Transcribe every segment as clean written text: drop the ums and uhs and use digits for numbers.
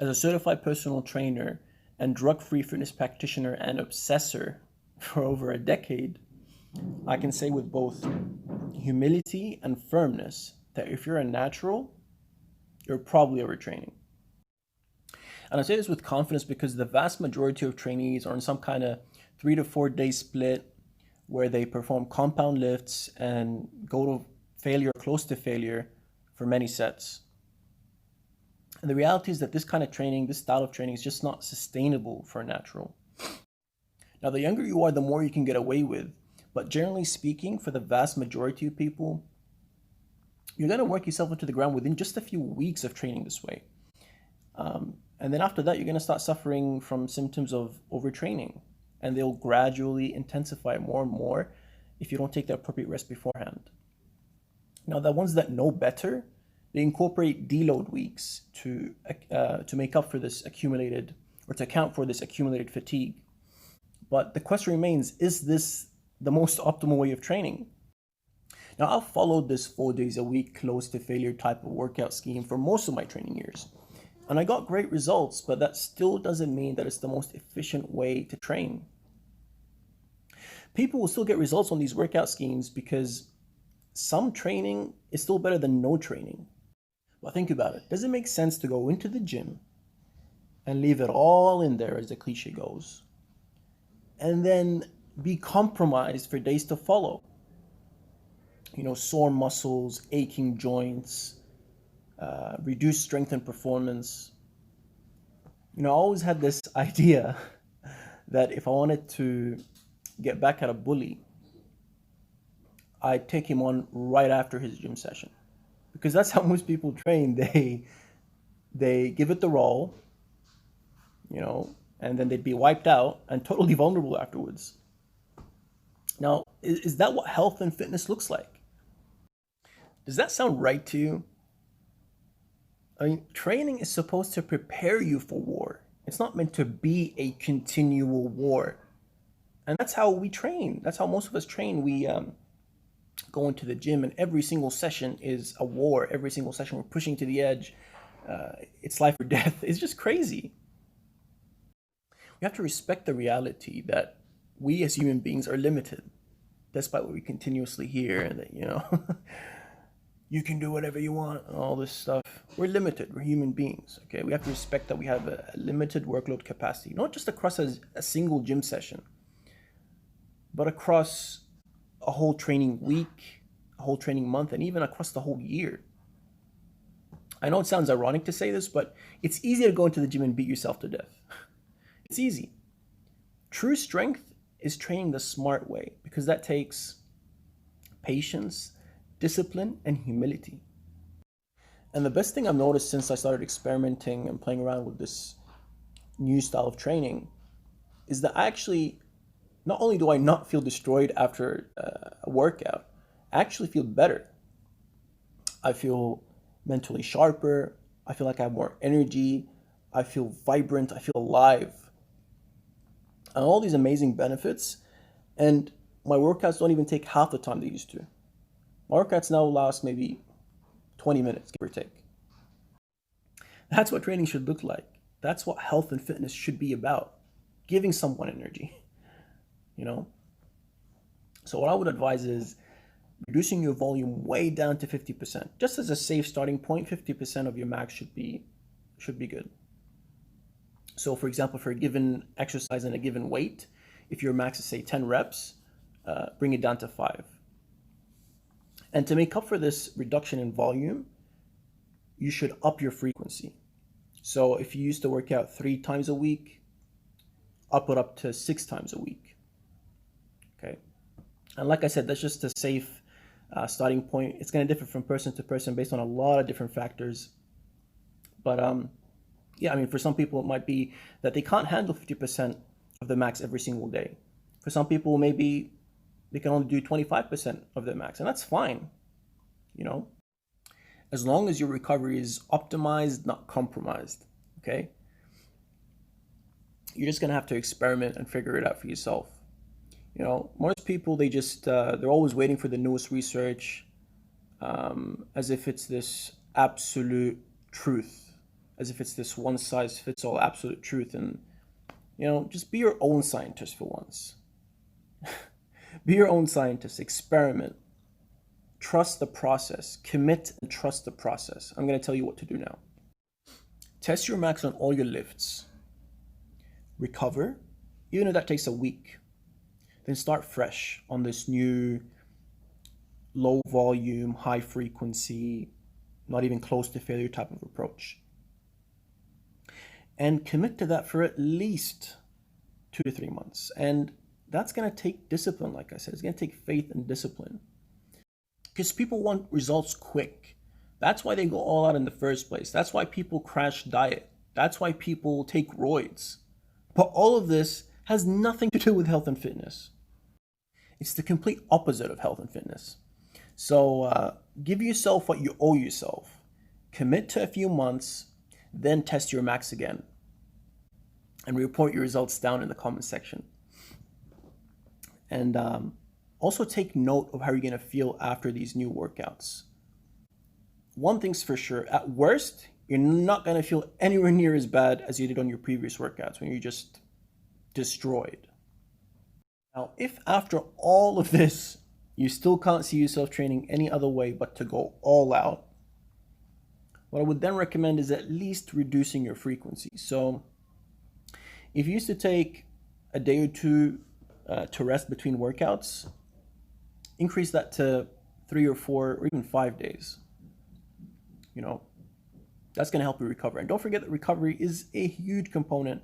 As a certified personal trainer and drug-free fitness practitioner and obsessor for over a decade, I can say with both humility and firmness that if you're a natural, you're probably overtraining. And I say this with confidence because the vast majority of trainees are in some kind of 3 to 4 day split where they perform compound lifts and go to failure, close to failure for many sets. And the reality is that this kind of training, this style of training is just not sustainable for a natural. Now, the younger you are, the more you can get away with. But generally speaking, for the vast majority of people, you're going to work yourself into the ground within just a few weeks of training this way. And then after that, you're going to start suffering from symptoms of overtraining. And they'll gradually intensify more and more if you don't take the appropriate rest beforehand. Now, the ones that know better, they incorporate deload weeks to make up for this accumulated, or to account for this accumulated fatigue. But the question remains, is this the most optimal way of training? Now, I've followed this 4 days a week, close to failure type of workout scheme for most of my training years. And I got great results, but that still doesn't mean that it's the most efficient way to train. People will still get results on these workout schemes because some training is still better than no training. But think about it. Does it make sense to go into the gym and leave it all in there, as the cliche goes, and then be compromised for days to follow? Sore muscles, aching joints, reduced strength and performance. I always had this idea that if I wanted to get back at a bully, I'd take him on right after his gym session. Because that's how most people train. They give it the roll, and then they'd be wiped out and totally vulnerable afterwards. Now, is that what health and fitness looks like? Does that sound right to you? I mean, training is supposed to prepare you for war. It's not meant to be a continual war. And that's how we train. That's how most of us train. We go into the gym and every single session is a war. Every single session we're pushing to the edge. It's life or death. It's just crazy. We have to respect the reality that we as human beings are limited, despite what we continuously hear, and that, you can do whatever you want, and all this stuff. We're limited. We're human beings, okay? We have to respect that we have a limited workload capacity, not just across a single gym session, but across a whole training week, a whole training month, and even across the whole year. I know it sounds ironic to say this, but it's easy to go into the gym and beat yourself to death. It's easy. True strength is training the smart way, because that takes patience, discipline, and humility. And the best thing I've noticed since I started experimenting and playing around with this new style of training is that not only do I not feel destroyed after a workout, I actually feel better. I feel mentally sharper. I feel like I have more energy. I feel vibrant. I feel alive. And all these amazing benefits. And my workouts don't even take half the time they used to. My workouts now last maybe 20 minutes, give or take. That's what training should look like. That's what health and fitness should be about. Giving someone energy, So what I would advise is reducing your volume way down to 50%. Just as a safe starting point, 50% of your max should be good. So for example, for a given exercise and a given weight, if your max is say 10 reps, bring it down to 5. And to make up for this reduction in volume, you should up your frequency. So if you used to work out 3 times a week, up it up to 6 times a week. Okay. And like I said, that's just a safe starting point. It's going to differ from person to person based on a lot of different factors. But for some people, it might be that they can't handle 50% of the max every single day. For some people, maybe they can only do 25% of their max, and that's fine, as long as your recovery is optimized, not compromised, okay? You're just gonna have to experiment and figure it out for yourself. Most people, they're always waiting for the newest research, as if it's this absolute truth. as if it's this one size fits all absolute truth. And, just be your own scientist for once. Be your own scientist, experiment, trust the process, commit and trust the process. I'm going to tell you what to do now. Test your max on all your lifts. Recover, even if that takes a week. Then start fresh on this new low volume, high frequency, not even close to failure type of approach. And commit to that for at least 2 to 3 months. And that's going to take discipline, like I said. It's going to take faith and discipline. Because people want results quick. That's why they go all out in the first place. That's why people crash diet. That's why people take roids. But all of this has nothing to do with health and fitness. It's the complete opposite of health and fitness. So give yourself what you owe yourself. Commit to a few months, then test your max again. And report your results down in the comment section. And also take note of how you're going to feel after these new workouts. One thing's for sure, at worst, you're not going to feel anywhere near as bad as you did on your previous workouts when you're just destroyed. Now, if after all of this, you still can't see yourself training any other way but to go all out, what I would then recommend is at least reducing your frequency. So if you used to take a day or two to rest between workouts, increase that to 3 or 4 or even 5 days. That's going to help you recover. And don't forget that recovery is a huge component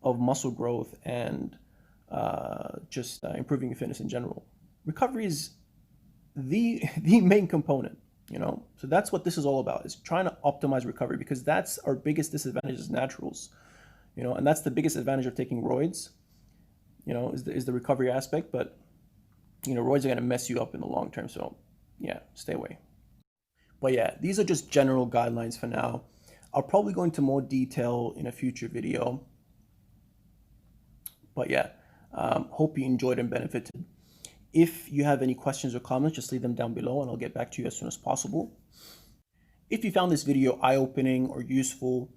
of muscle growth and just improving your fitness in general. Recovery is the main component, So that's what this is all about, is trying to optimize recovery, because that's our biggest disadvantage as naturals, and that's the biggest advantage of taking roids, is the recovery aspect. But, roids are going to mess you up in the long term. So yeah, stay away. But yeah, these are just general guidelines for now. I'll probably go into more detail in a future video. But yeah, hope you enjoyed and benefited. If you have any questions or comments, just leave them down below and I'll get back to you as soon as possible. If you found this video eye-opening or useful,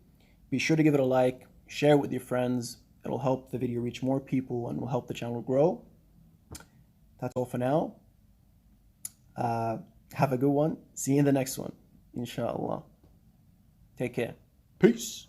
be sure to give it a like, share it with your friends. It'll help the video reach more people and will help the channel grow. That's all for now. Have a good one. See you in the next one, inshallah. Take care. Peace.